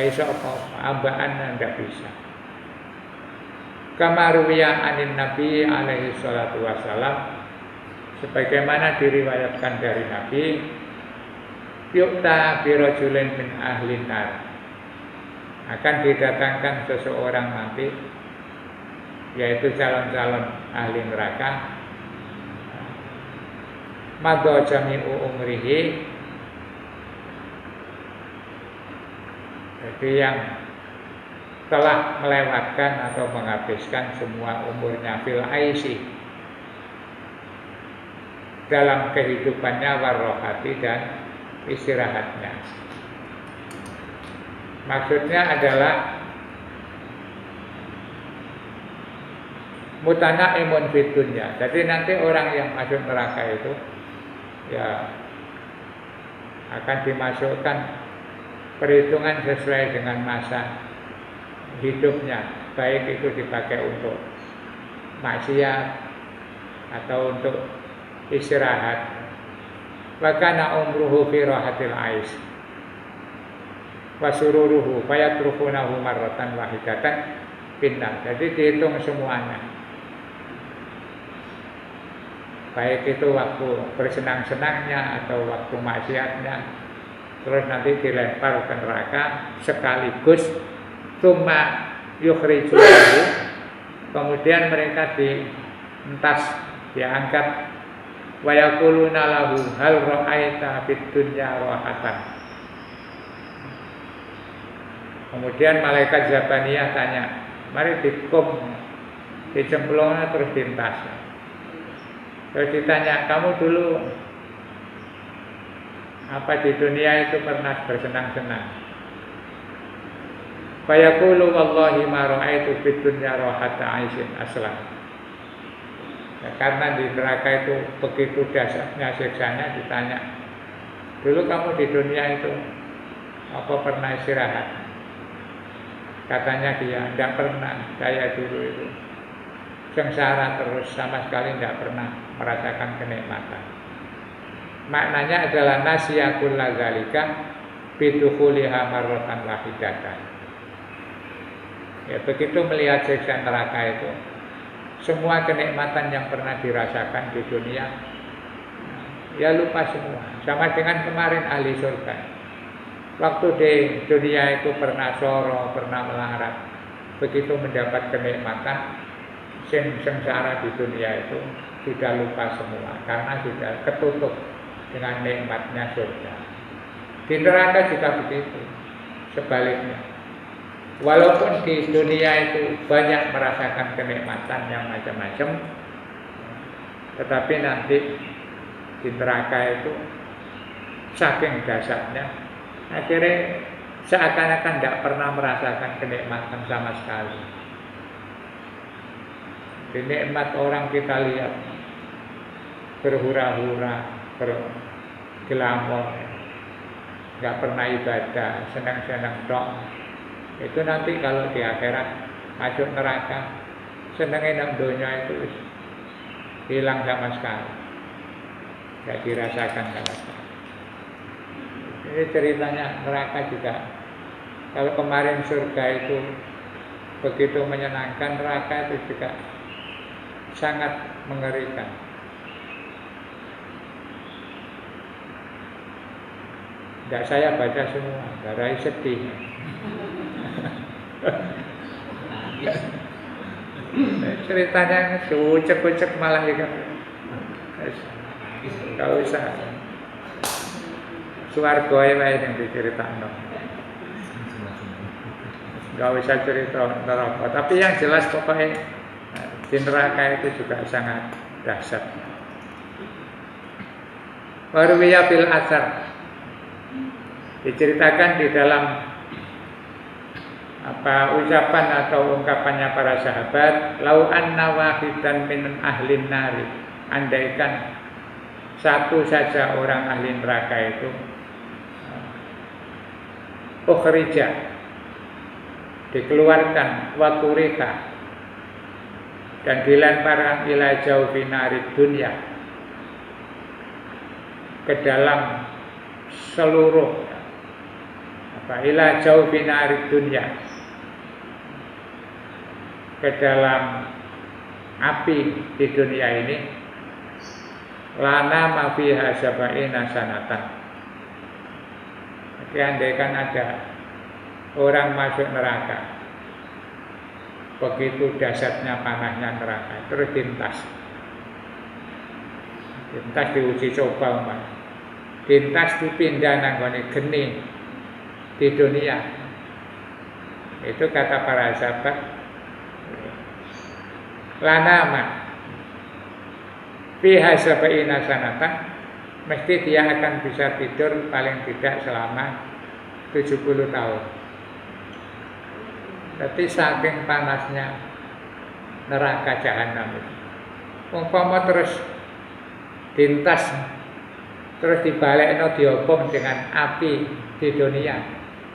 iso apa-apa, ambaan ndak bisa. Kama ruwiya anin Nabi alaihi salatu wasalam, sebagaimana diriwayatkan dari Nabi, yu'ta birajulin min ahlin nar, akan didatangkan seseorang nanti, yaitu calon-calon ahli neraka, madha jami'u umrihi, jadi yang telah melewatkan atau menghabiskan semua umurnya fil aisi, dalam kehidupannya, warrohati, dan istirahatnya. Maksudnya adalah mutana'imun fid dunya. Jadi nanti orang yang masuk neraka itu ya akan dimasukkan perhitungan sesuai dengan masa hidupnya, baik itu dipakai untuk maksiat atau untuk istirahat. Wa kana umruhu fi rahatil ais wa sururuhu fayatrukunahu marratan wahidatan pindah. Jadi dihitung semuanya, baik itu waktu bersenang-senangnya atau waktu maksiatnya, terus nanti dilempar ke neraka sekaligus. Tsumma yukhrijuhu, kemudian mereka dientas, diangkat. Wa yaquluna lahu hal ra'aita fid dunya rahatan. Kemudian malaikat Zabaniyah tanya, mari dikum, dicemplungnya terus dientas. Terus ditanya, kamu dulu apa di dunia itu pernah bersenang-senang? Fa yaqulu wallahi ma ra'aitu fid dunya rahata 'aishin aslan. Ya, karena di neraka itu begitu dahsyatnya siksanya, ditanya, dulu kamu di dunia itu apa pernah istirahat? Katanya dia, tidak pernah, saya dulu itu sengsara terus, sama sekali tidak pernah merasakan kenikmatan. Maknanya adalah nasiyakul lazalika bidukhuliha marratan wahidatan. Ya, begitu melihat siksa neraka itu, semua kenikmatan yang pernah dirasakan di dunia ya lupa semua. Sama dengan kemarin ahli surga, waktu di dunia itu pernah soro, pernah melarat, begitu mendapat kenikmatan, sengsara di dunia itu sudah lupa semua, karena sudah ketutup dengan nikmatnya surga. Di neraka juga begitu, sebaliknya. Walaupun di dunia itu banyak merasakan kenikmatan yang macam-macam, tetapi nanti di neraka itu saking dahsyatnya, akhirnya seakan-akan tidak pernah merasakan kenikmatan sama sekali. Nikmat orang kita lihat berhura-hura, berglamor, nggak pernah ibadah, senang-senang dok. Itu nanti kalau di akhirat masuk neraka, senangnya dalam dunia itu hilang sama sekali, nggak dirasakan sama sekali. Ini ceritanya neraka juga. Kalau kemarin surga itu begitu menyenangkan, neraka itu juga sangat mengerikan. Tidak saya baca semua, garai sedih. Ceritanya ucek-ucek malah juga. Gak usah. Suwarga yang diceritakan. Gak usah cerita neraka. Tapi yang jelas pokoknya di neraka itu juga sangat dahsyat. Warwiya fil asar, diceritakan di dalam ucapan atau ungkapannya para sahabat, lau anna wahidan min ahlin nari, andaikan satu saja orang ahli neraka itu ukhrija, dikeluarkan, waturika, dan dilempar ila jaufi nari dunia, ke dalam seluruh apa ila jaufi narid dunya, ke dalam api di dunia ini, lana ma fiha sab'ina sanatan. Jadi andaikan ada orang masuk neraka, begitu dahsyatnya panasnya neraka, terus dintas diuji coba, dintas dipindah nanggone geni di dunia. Itu kata para sahabat, lanama fiha sab'ina sanatan, mesti dia akan bisa tidur paling tidak selama 70 tahun. Jadi saking panasnya neraka jahanam itu, umpama terus dintas, terus dibalekno diobong dengan api di dunia,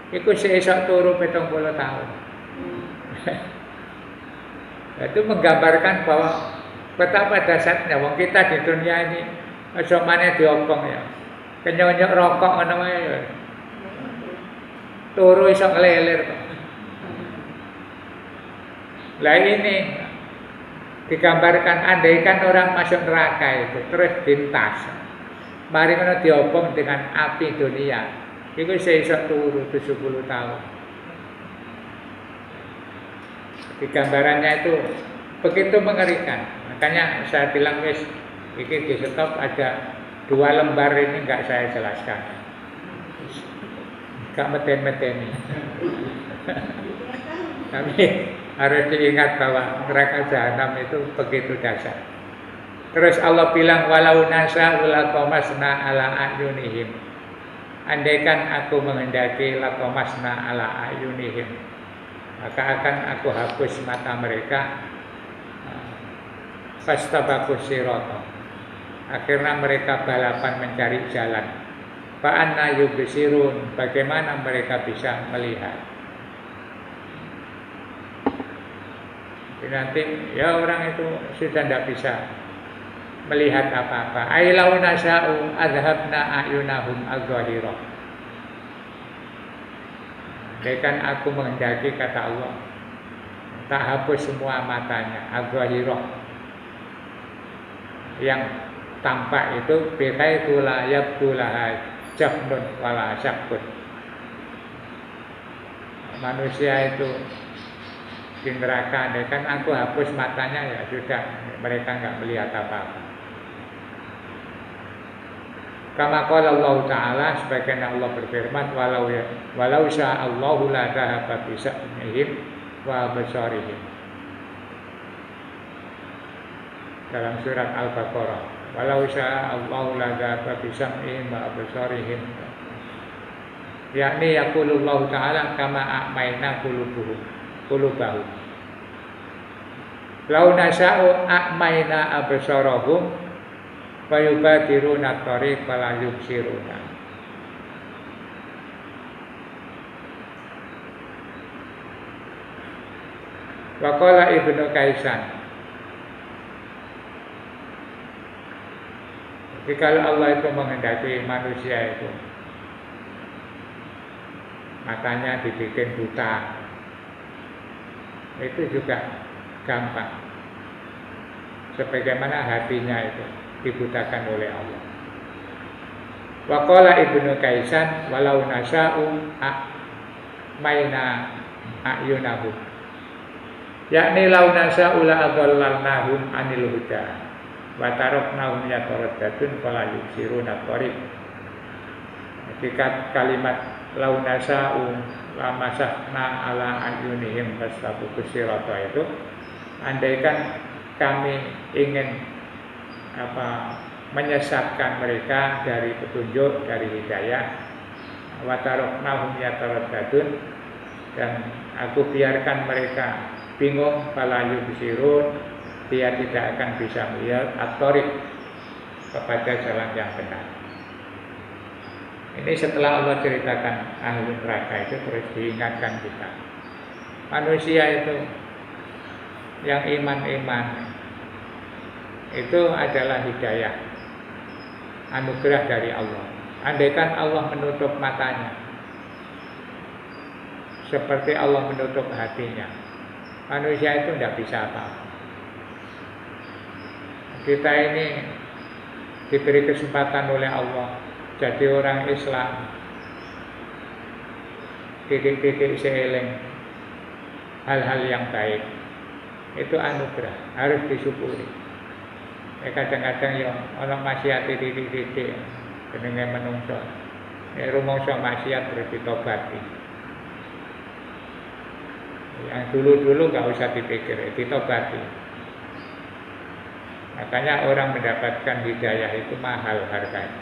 itu seesok turu 70 tahun. Itu menggambarkan bahwa betapa dahsyatnya wong kita di dunia ini, aja maneh diobong ya. Kenyonyok rokok ngono wae. Turu iso ngelelir kok. Lah ini digambarkan andaikan orang masuk neraka itu terus dintas, mari ngono diobong dengan api dunia, itu seisok turu 70 tahun. Gambarannya itu begitu mengerikan. Makanya saya bilang wis iki di stop, ada 2 lembar ini enggak saya jelaskan. Enggak meten-meteni. Tapi harus diingat bahwa neraka jahanam itu begitu dahsyat. Terus Allah bilang walau nasa laqamasna ala ayunihim. Andaikan aku menghendaki laqamasna ala ayunihim, maka akan aku hapus mata mereka. Fastabaqus sirata. Akhirnya mereka balapan mencari jalan. Fa anna yubsirun, bagaimana mereka bisa melihat? Nanti ya orang itu sudah tidak bisa melihat apa-apa. Ailau nasa'u adhabna ayunahum al-zahirah. Bahkan aku menghendaki, kata Allah, tak hapus semua matanya, al-zahirah, yang tampak itu, biqaitu la yabdulaha jafnun wala syakun. Manusia itu di neraka, kan aku hapus matanya, ya sudah, mereka enggak melihat apa-apa. Kama qala Allah Ta'ala, sebagaimana Allah berfirman, walau sya'allahu la dhahaba bi sam'ihim wa absarihim. Dalam surat Al-Baqarah, walau sya'allahu la dhahaba bi sam'ihim wa absarihim. Yakni yaqulullahu Ta'ala kama a'mayna qulubahum. Lau nasya'u a'mayna absarahum wa yubadiruna tariq fala yubsiruna. Wa qala Ibnu Kaisan, jika Allah itu menghendaki manusia itu matanya dibikin buta, itu juga gampang. Sebagaimana hatinya itu dibutakan oleh Allah. Wa qala Ibnu Kaisan walau nasya'u a'mayna a'yunahum. Yakni lau nasya'u la adallalnahum 'anil huda wa taraknahum yataraddadun fala yubsiruna tariq. Ketika kalimat lau nasya'u lamasahna ala ayunihim fastabuqus sirata itu, andaikan kami ingin menyesatkan mereka dari petunjuk, dari hidayah, wa taraknahum yataraddadun, dan aku biarkan mereka bingung, fala yubsirun, dia tidak akan bisa melihat at-thariq, kepada jalan yang benar. Ini setelah Allah ceritakan ahli neraka itu, terus diingatkan kita, manusia itu yang iman-iman itu adalah hidayah, anugerah dari Allah. Andaikan Allah menutup matanya, seperti Allah menutup hatinya. Manusia itu tidak bisa apa-apa. Kita ini diberi kesempatan oleh Allah jadi orang Islam, titik-titik seeling hal-hal yang baik, itu anugerah, harus disyukuri. Kadang-kadang yang orang maksiat titik-titik dengan menungso, rumongso maksiat terus ditobati. Yang dulu-dulu nggak usah dipikir, ditobati. Makanya orang mendapatkan hidayah itu mahal harganya.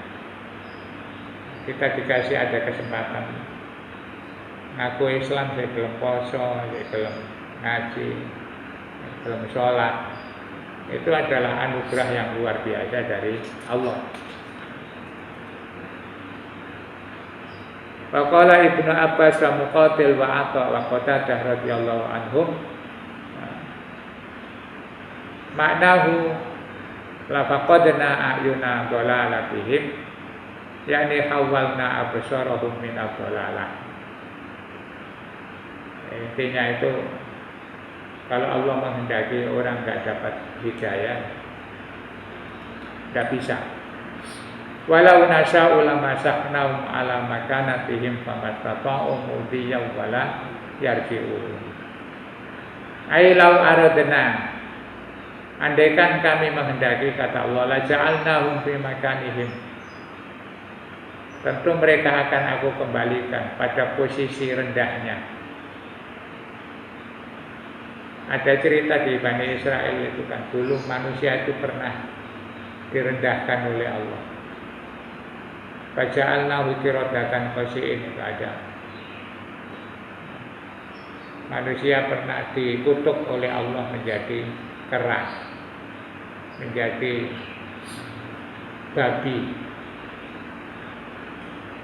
Kita dikasih ada kesempatan ngaku Islam, saya belum poso, saya belum ngaji, belum sholat. Itu adalah anugerah yang luar biasa dari Allah. Faqala Ibnu Abbas wa Muqatil wa Atha wa Qatadah radhiyallahu anhum, maknahu la faqadna ayuna dhalalatihim, yakni hawalna absarahum min ad-dhalalah. Intinya itu kalau Allah menghendaki orang enggak dapat hidayah, enggak bisa. Walau nasa'u lamasaknahum ala makanatihim famastata'u mudiyyan wala yarji'un. Ai law aradna, andaikan kami menghendaki, kata Allah, la ja'alnahum fi makanihim, tentu mereka akan aku kembalikan pada posisi rendahnya. Ada cerita di Bani Israel itu kan, dulu manusia itu pernah direndahkan oleh Allah. Faja'alnahu qiradatan khasi'in, itu ada. Manusia pernah dikutuk oleh Allah menjadi keras, menjadi babi,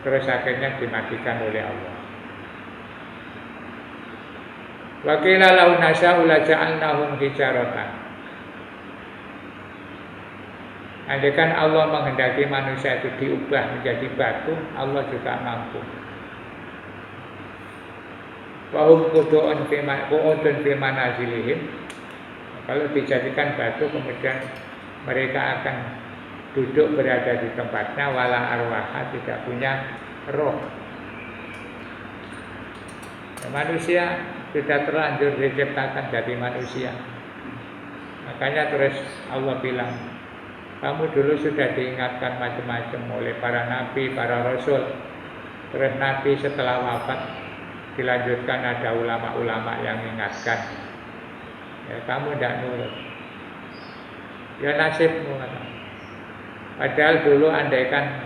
terus akhirnya dimatikan oleh Allah. Wa qila law nasha'u la ja'alnahum hijaratan. Andaikan Allah menghendaki manusia itu diubah menjadi batu, Allah juga mampu. Wa hum qu'udun fi manazilihim. Kalau dijadikan batu, kemudian mereka akan duduk berada di tempatnya, wala arwaha, tidak punya roh. Manusia sudah terlanjur diciptakan jadi manusia. Makanya terus Allah bilang, kamu dulu sudah diingatkan macam-macam oleh para nabi, para rasul. Terus nabi setelah wafat dilanjutkan ada ulama-ulama yang mengingatkan. Ya, kamu tidak nurut, ya nasibmu. Padahal dulu andaikan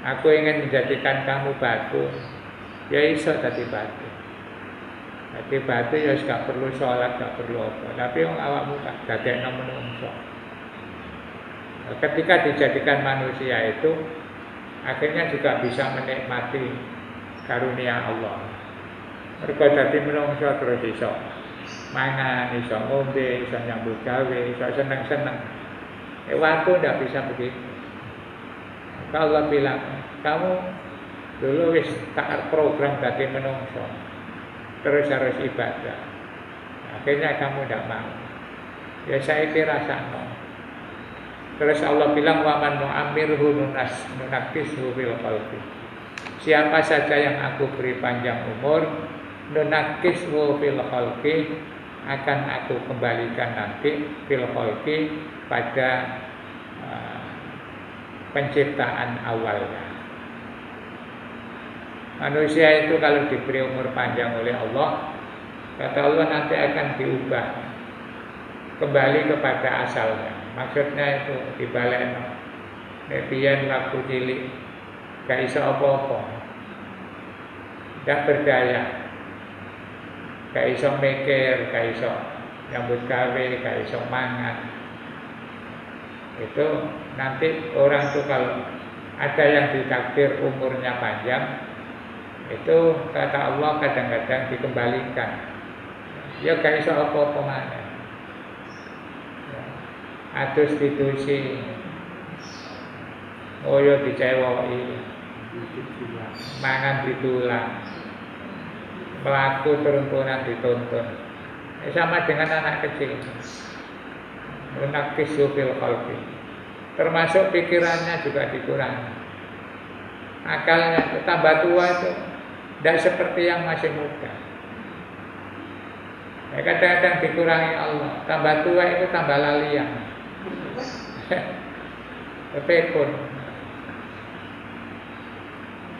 aku ingin menjadikan kamu batu, ya iso tadi batu. Jadi batu ya gak perlu sholat, gak perlu apa. Tapi orang awakmu gak dadekno menungso. Ketika dijadikan manusia itu, akhirnya juga bisa menikmati karunia Allah. Mereka dadi menungso terus iso mangan, iso ngombe, iso nyambut gawe, iso seneng-seneng. Waktu tidak bisa begitu. Kalau Allah bilang, kamu dulu wis tak program dadi menungso, terus harus ibadah. Akhirnya kamu tidak mau. Ya saya kira sakno. Terus Allah bilang, wa man nu'ammirhu nunakkishu fil khalqi. Siapa saja yang aku beri panjang umur, nunakkishu fil khalqi, akan aku kembalikan nanti fil khalqi, pada penciptaan awalnya. Manusia itu kalau diberi umur panjang oleh Allah, kata Allah nanti akan diubah kembali kepada asalnya. Maksudnya itu dibalik. Biyen waktu cilik gak iso apa-apa, gak berdaya, gak iso mikir, gak iso nyambut gawe, gak iso mangan. Itu nanti orang itu kalau ada yang ditakdir umurnya panjang, itu kata Allah kadang-kadang dikembalikan. Ya gak iso apa-apa mana. Adus ditusi, oyo dicewoi, mangan ditulang. melaku turun-turunan dituntun. Sama dengan anak kecil. Munakkisu fil qalbi. Termasuk pikirannya juga dikurangi. Akalnya tambah tua itu tidak seperti yang masih muda. Ya, kadang-kadang dikurangi Allah. Tambah tua itu tambah lalian. Kepekun.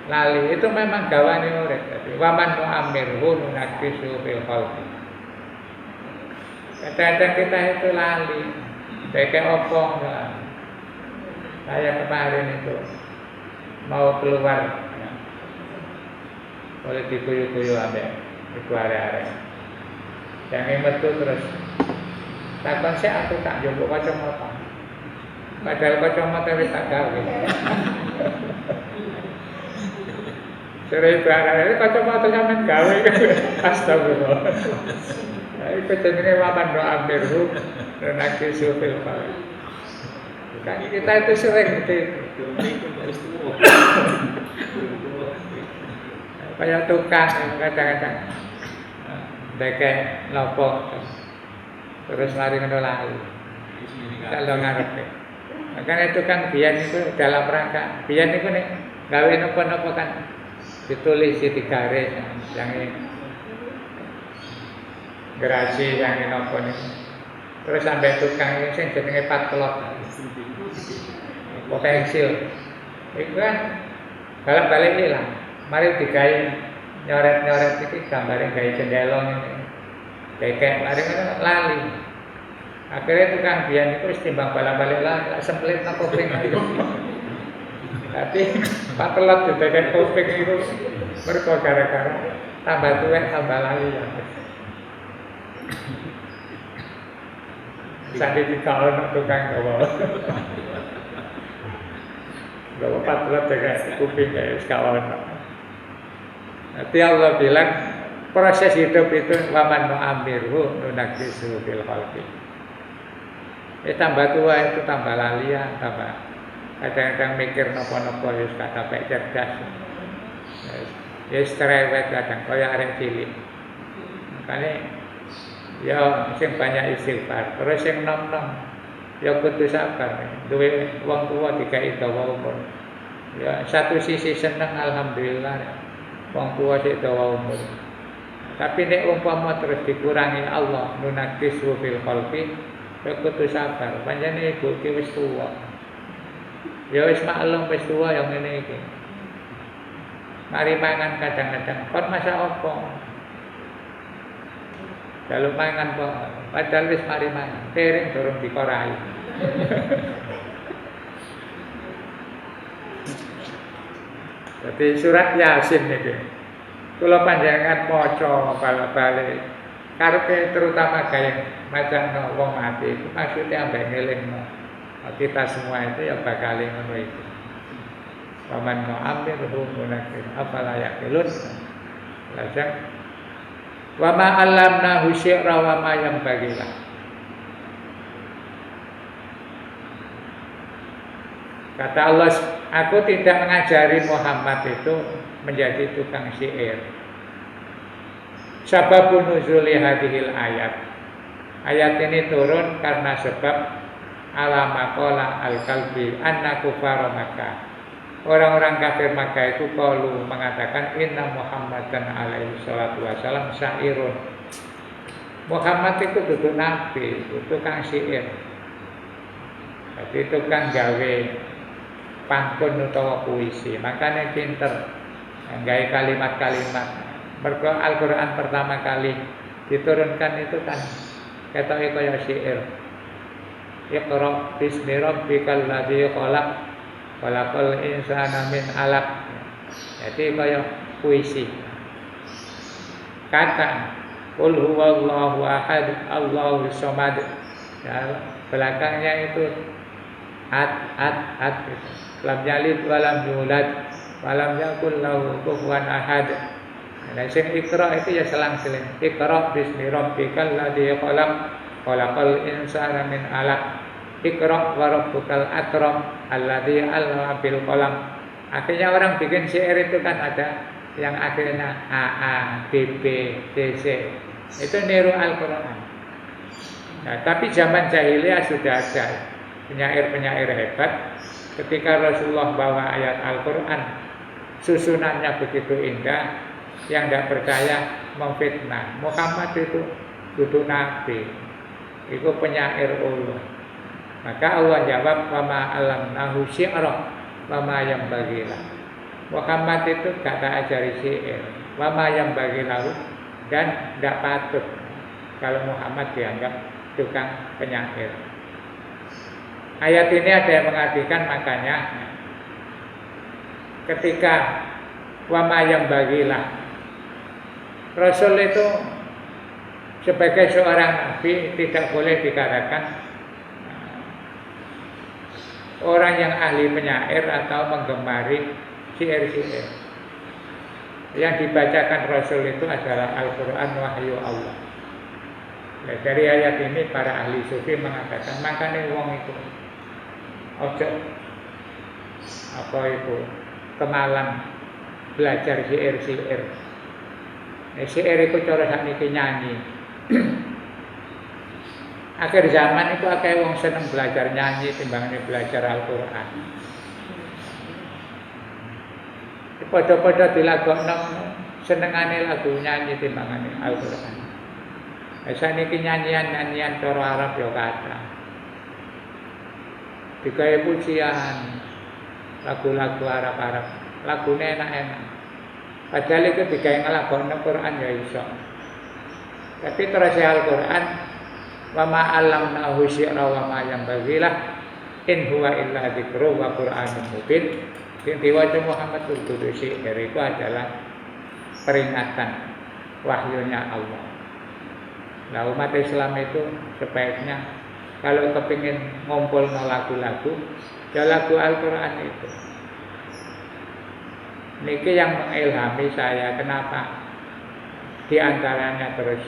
Lali itu memang gawane urip. Waman nu'amirhu nunakkisu fil qalbi. Kadang-kadang kita itu lali. Kayak opong. Saya kemarin itu mau keluar, boleh dikuyu-kuyu ambek itu area-area. Yang metu terus. Takon sik aku tak njupuk kacamata. Padahal kacamata wis tak gawe. Sore barang kacamata sampean gawe. Astagfirullah. Iku jenenge waman do'amirhu nunakkisu fil qalbi. Kan kita itu sering kayak tukang kadang-kadang dekek lopo terus lari ngono lali kalau ngarepe. Makanya itu kan biyen itu dalam rangka biyen itu nek gawe napa-napa kan ditulis di garis yang ini gerasi yang ini napa niku. Terus sampai tukang ini sing jenenge patlot. Pensil. Itu kan balik hilang. Mari digawe nyoret-nyoret iki gambare gawe jendela ngene. Kayak mari lali. Akhirnya tukang biyen itu wis timbang balik lah semplit nang kuping itu. Tapi patlot didekek kuping itu mergo gara-gara tambah tuwek tambah lali ya. Sampai di tahun tukang gawa. Gawa patlot dengan kuping kayak sekawan. Nanti Allah bilang proses hidup itu waman nu'amirhu nunakkisu fil qalbi. Tambah tua itu tambah lalian, tambah kadang-kadang mikir nopo-nopo wis kata pek cerdas. Wis cerewet kadang kaya arek cilik. Makanya ya sing banyak istighfar, terus sing nom-nom ya kudu sabar. Duwe wong tuwa dikai dawa umur. Ya satu sisi seneng alhamdulillah. Wong tuwa sik dawa umur. Tapi nek umpama terus dikurangi Allah nunakkisu fil qalbi, ya kudu sabar. Panjane ibu ki wis tuwa. Ya wis maklum wis tuwa yang ngene iki. Mari mangan kadang-kadang kon masak apa? Kalau mangan kok, padahal wis mari mangan, piring durung dikorahi. Jadi surat Yasin iki. Kula panjenengan maca balik-balik. Karepe terutama gawe macane wong mati itu maksudnya ambek ngelingno. Kita semua itu ya bakal ngono itu. Paman nu'amirhu munakir afala yaqilun. Lajeng wa ma 'allamnahu syi'ra wa ma yanbaghilah. Kata Allah, aku tidak mengajari Muhammad itu menjadi tukang syair. Sababun nuzuli hadhil ayat. Ayat ini turun karena sebab alama qala al-qalbi anna kufara Makkah. Orang-orang kafir Makkah itu qalu mengatakan inna Muhammadan alaihi salatu wasallam syairun. Muhammad itu duduk nabi, itu tukang syair. Jadi tukang gawe pantun utawa puisi, makanya pinter gawe kalimat-kalimat. Mergo Al-Qur'an pertama kali diturunkan itu kan ketoke kaya syair. Iqra bismi rabbikal ladzi khalaq khalaqal insana min 'alaq. Jadi kaya puisi. Kata qul huwallahu ahad Allahus samad. Ya, belakangnya itu at lam yalid wa lam yulad wa lam yakul lahu kufuwan ahad. Nah, sing Iqra itu ya selang-seling. Iqra bismi rabbikal ladzi khalaq khalaqal insana min 'alaq. Iqra wa rabbukal akram alladzi 'allama bil qalam. Akhirnya orang bikin syair itu kan ada yang akhirnya AA, DB, DC itu niru Al-Quran. Nah, tapi zaman jahiliyah sudah ada penyair-penyair hebat. Ketika Rasulullah bawa ayat Al-Quran, susunannya begitu indah, yang tidak percaya memfitnah. Muhammad itu nabi, itu penyair Allah. Maka Allah jawab, wama alamnahu syi'ra wama yang bagilah. Muhammad itu gak tak ajari syair, wama yang bagilahu, dan tidak patut kalau Muhammad dianggap tukang penyair. Ayat ini ada yang mengartikan makanya ketika wama yang bagilah, Rasul itu sebagai seorang nabi tidak boleh dikatakan orang yang ahli penyair atau menggemari syair-syair. Yang dibacakan Rasul itu adalah Al-Quran, wahyu Allah. Ya, dari ayat ini para ahli sufi mengatakan makanya wong itu ojo apa itu kemalan belajar syair-syair. Syair itu cara sakniki nyanyi. Akhir zaman itu akeh wong seneng belajar nyanyi timbangane belajar Al-Quran. Padha-padha dilagokno senengane lagu nyanyi timbangane Al-Quran. Saniki nyanyian-nyanyian cara Arab ya kathah. Digawe pujian, lagu-lagu Arab-Arab, lagune enak-enak. Padahal itu digawe nglagokno Quran ya iso. Tapi terus Al-Quran wa ma alamnahu syi'ra wa ma yanbaghilah in huwa illa dzikru wa Qur'anun mubin. Yang diwaca Muhammad Tududu syair itu adalah peringatan wahyunya Allah. Nah, umat Islam itu sebaiknya kalau kepingin ngumpul lagu-lagu, ya lagu Al-Quran itu. Niki yang mengilhami saya, kenapa di antaranya terus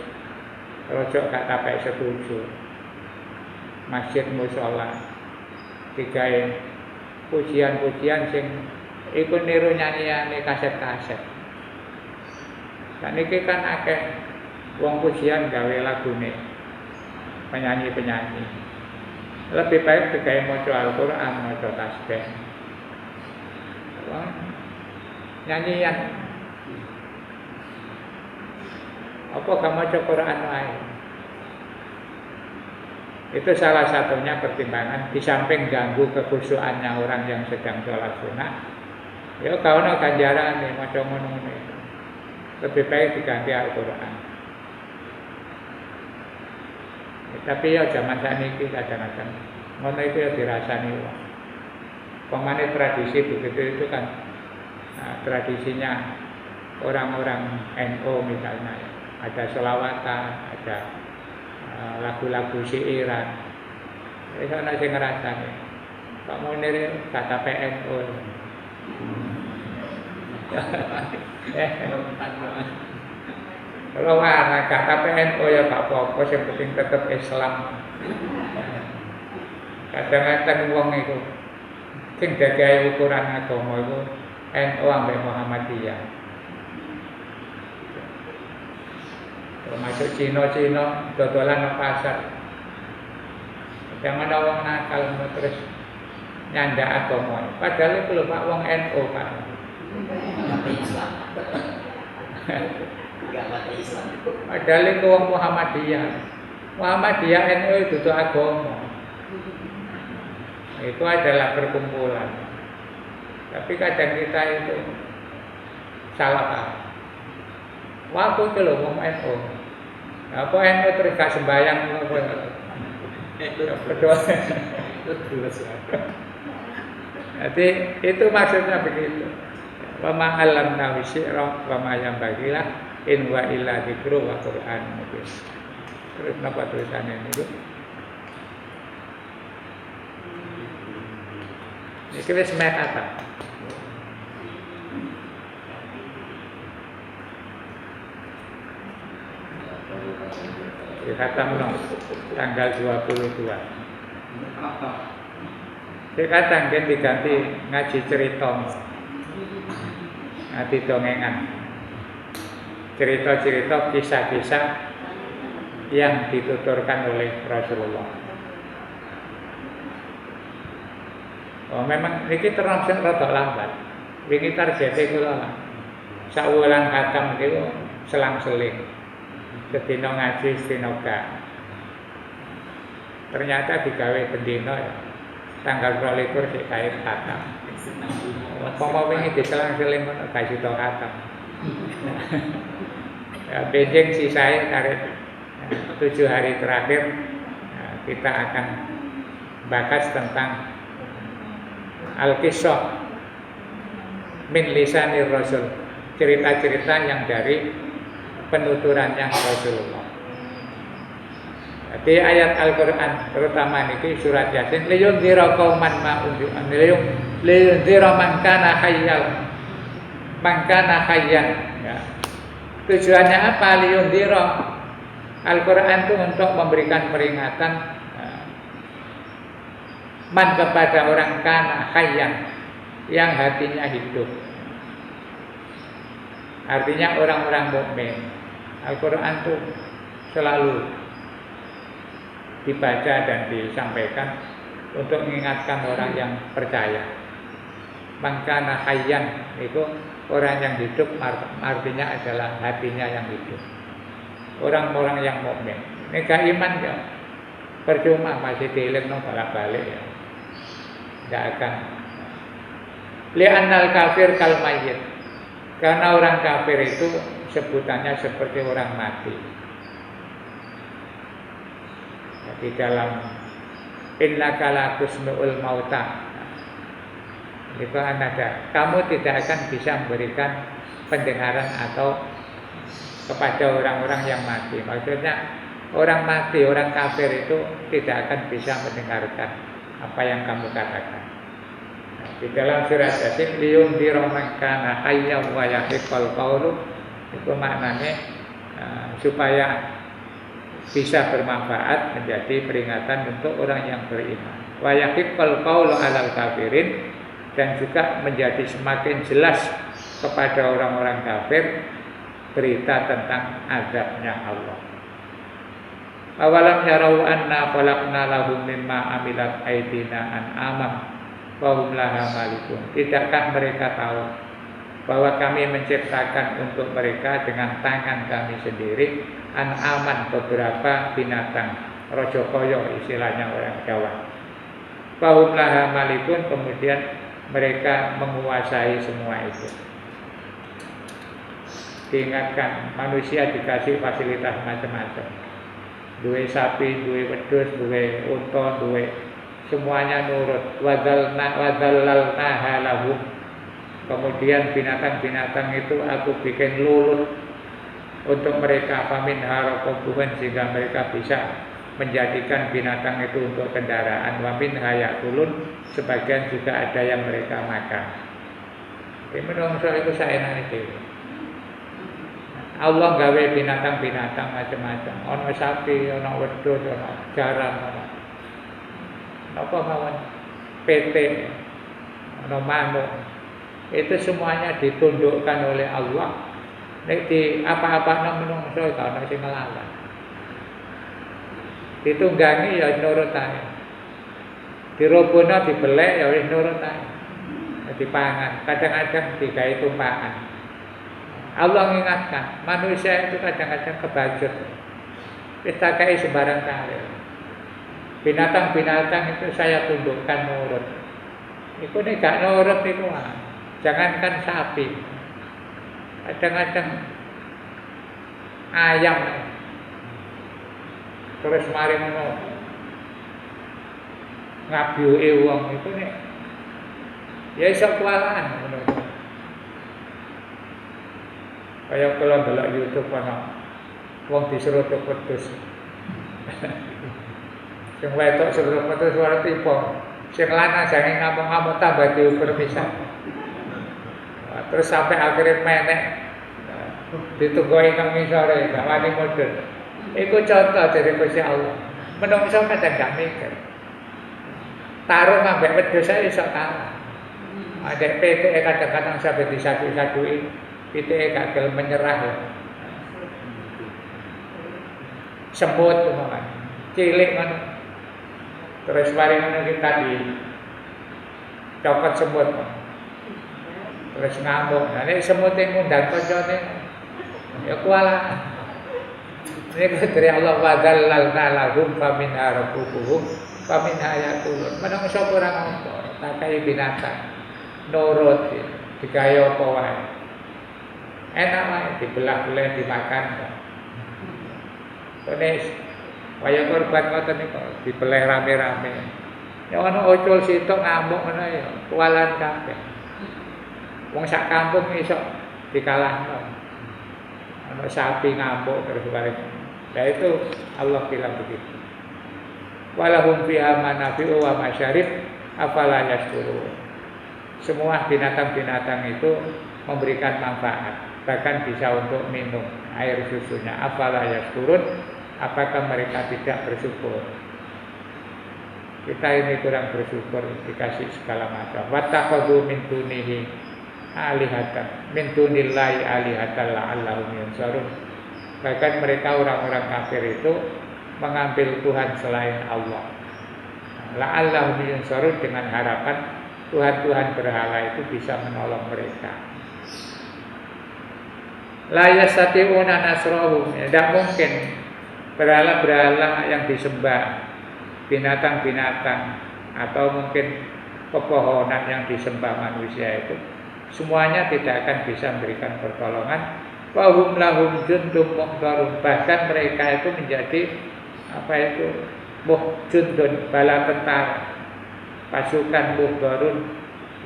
rojok gak tapek setuju masjid mushola digawe pujian-pujian sing iku niru nyanyane kaset-kaset. Saniki kan akeh wong pujian gawe lagune penyanyi-penyanyi. Lebih baik digawe maca Al-Qur'an, maca tasbih. Nyanyian apa gak maca Quran wae. Itu salah satunya pertimbangan di samping ganggu kekhusyuannya orang yang sedang sholat sunnah. Ya kalau nak ganjaran nih macam ngono-ngono itu. Lebih baik diganti Al-Quran. Tapi ya zaman sakniki kadang-kadang ngono itu ya dirasani wong. Pemane tradisi begitu itu kan tradisinya orang-orang NU misalnya. Ada sholawatan, ada lagu-lagu syairan. Itu ana sing ngrasani. Pak Munir kata PNU. Kalau ana kata PNU ya gak apa-apa, sing penting tetap Islam. Kadang-kadang wong itu sing dagawe ukuran agama itu NU ambek Muhammadiyah. Termasuk Cina-Cina dodolan nang pasar. Jangan ada wong nakal terus nyandak agama. Padahal itu lho Pak wong NU Pak. Islam. Islam. Padahal itu wong Muhammadiyah. Muhammadiyah NU itu agama. Itu adalah perkumpulan. Tapi kadang kita itu salah paham. Waktu itu lho wong NU. Apa NU terus gak sembahyang apa? Berdoa. Jadi itu maksudnya begitu. Wa ma alamna syi'ra wa ma yanbaghilah in wa illa dzikru wa Qur'an mubin. Terus napa tulisannya niku? Iki wis mek apa? Dikatakan tanggal 22. Dikatakan diganti ngaji cerita, ngaji dongengan. cerita-cerita, kisah-kisah yang dituturkan oleh Rasulullah. Oh, memang ini terlangsung rada lambat. Wingi targete kula sawulan khatam niku selang-seling. Sedina ngaji, sedina gak. Ternyata digawe bendina ya. Tanggal 22 sik kae khatam. Apa wingi diselang-seling ngono gak sida khatam. Ya benjing sisae tarik 7 hari terakhir kita akan bahas tentang Al-Qisah min lisanir Rasul, cerita-cerita yang dari penuturannya Rasulullah. Jadi ayat Al-Qur'an terutama niki surat Yasin liyunzira qauman ma liyunzira man kana hayyan ya. Tujuannya apa liyunzira? Al-Qur'an itu untuk memberikan peringatan man kepada orang kana hayyan yang hatinya hidup. Artinya orang-orang mukmin. Al-Qur'an itu selalu dibaca dan disampaikan untuk mengingatkan orang yang percaya. Man kana hayyan itu orang yang hidup, artinya adalah hatinya yang hidup. Orang-orang yang mukmin. Nek iman ya percuma masih dielingno balik-balik ya. Tidak akan. Li'annal kafir kal mayyit. Karena orang kafir itu sebutannya seperti orang mati. Di dalam innaka la tusmi'ul mauta. Itu ada. Kamu tidak akan bisa memberikan pendengaran atau kepada orang-orang yang mati. Maksudnya orang mati, orang kafir itu tidak akan bisa mendengarkan apa yang kamu katakan. Nah, di dalam surat Yasin liyunzira man kana hayyan wa yahiqqal qawlu itu maknanya supaya bisa bermanfaat menjadi peringatan untuk orang yang beriman. Wa yahiqqal qawlu 'alal kafirin dan juga menjadi semakin jelas kepada orang-orang kafir berita tentang azabnya Allah. Awalam yarau anna khalaqna lahum mimma amilat aydina an'aman wa hum laha malikun. Tidakkah mereka tahu bahwa kami menciptakan untuk mereka dengan tangan kami sendiri an'aman beberapa binatang, rojo koyo istilahnya orang Jawa. Wa hum laha malikun, kemudian mereka menguasai semua itu. Diingatkan manusia dikasih fasilitas macam-macam. Duwe sapi, duwe wedhus, duwe unta, duwe semuanya nurut. Wadallalna halahum. Kemudian binatang-binatang itu aku bikin lulut untuk mereka famin harakobuhan sehingga mereka bisa menjadikan binatang itu untuk kendaraan. Wamin hayakulun sebagian juga ada yang mereka makan. Ini menungso itu saenane dhewe. Allah gawe binatang-binatang macam-macam. Ono sapi, ono wedhus, ono jaran, ono apa mawon PT, ono manuk. Itu semuanya ditundukkan oleh Allah. Nek di apa-apa menungso itu ono sing nglawan. Ditunggangi ya nurut ae. Dirobono dibelek ya wis nurut ae. Dipangan, kadang-kadang digawe tumpakan. Allah mengingatkan, manusia itu kadang-kadang kebajut. Kita kayak sembarang kali. Binatang-binatang itu saya tundukkan nurut. Itu nih gak nurut itu jangankan sapi. Kadang-kadang ayam. Terus mari ngono ngabiuke wong itu nih. Ya iso kualan ngono. Kayak kalau delok YouTube ana wong diseruduk wedhus. Sing wedok seruduk wedhus suara tipe. Sing lanang jange ngamuk-ngamuk tambah diukur pisan. Terus sampai akhirnya menek ditunggu nang ngisore gak wani mudhun. Iku contoh dari Gusti Allah. Menungso kadang gak mikir. Taruh ngambek wedhus ae iso kalah. Ada PT kadang-kadang sampai disadu-sadui. Kita gak menyerah ya. semut umpama. Cilik ngono. Terus mari ngono kita di copot semut. Terus ngamuk. Nah nek semute ngundang kancane ya kuala. Ini dari Allah wadallalna lahum faminha rakubuhum faminha yakulun. Menungso kurang apa? Takai binatang. Nurut digaya apa wae. Enak wae dibelah-belah dimakan. Tenis kaya korban ngoten niku dibeleh rame-rame. Ya ana ucul sitok ngamuk ngono ya kualan kabeh. Wong sak kampung iso dikalahno. Ana sapi ngamuk terus bareng. Nah itu Allah bilang begitu. Walahum fiha manafi'u wa masyarib afala yashkurun. Semua binatang-binatang itu memberikan manfaat, bahkan bisa untuk minum air susunya. Afala yashkurun, apakah mereka tidak bersyukur? Kita ini kurang bersyukur, dikasih segala macam. Wattakhadhu min dunihi alihatan, min dunillahi alihatan la'allahum yansarun. Bahkan mereka orang-orang kafir itu mengambil Tuhan selain Allah. La'allahum yansarun, dengan harapan Tuhan-Tuhan berhala itu bisa menolong mereka. La yastati'una nasrahum, tidak mungkin berhala-berhala yang disembah, binatang-binatang atau mungkin pepohonan yang disembah manusia itu semuanya tidak akan bisa memberikan pertolongan. Wa hum lahum jundum muhdarun, bahkan mereka itu menjadi jundun, bala tentara, pasukan muhdarun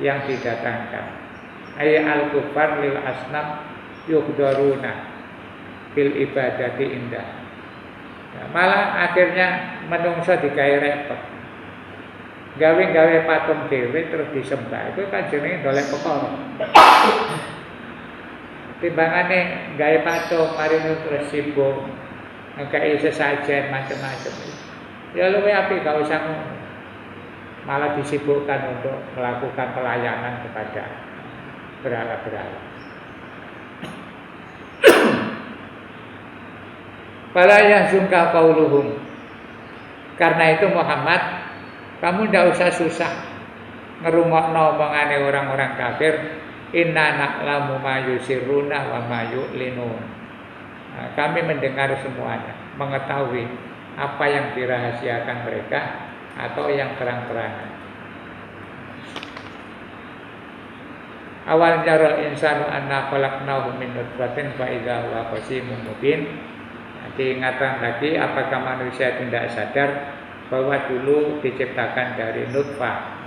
yang didatangkan. Ay al-kufar lil asnam yuhdaruna bil ibadati indah. Nah, malah akhirnya menungso digawe repot. Gawe patung dhewe terus disembah. Itu kan jenenge golek perkara. Timbangane gawe patung mari terus sibuk ngekei sesajen macam-macam. Ya luwih apik gak usah ngono. Malah disibukkan untuk melakukan pelayanan kepada berhala-berhala. Fala yahzunka qauluhum. Karena itu Muhammad, kamu tidak usah susah ngerungokno omongane orang-orang kafir. Inna na'lamu ma yusirruna wa ma yu'linun. Nah, kami mendengar semuanya, mengetahui apa yang dirahasiakan mereka atau yang terang-terangan. Awal jarul insanu anna khalaqnahu min nutfatin fa idza huwa khasimun mubin. Diingatkan lagi, apakah manusia tidak sadar bahwa dulu diciptakan dari nutfah,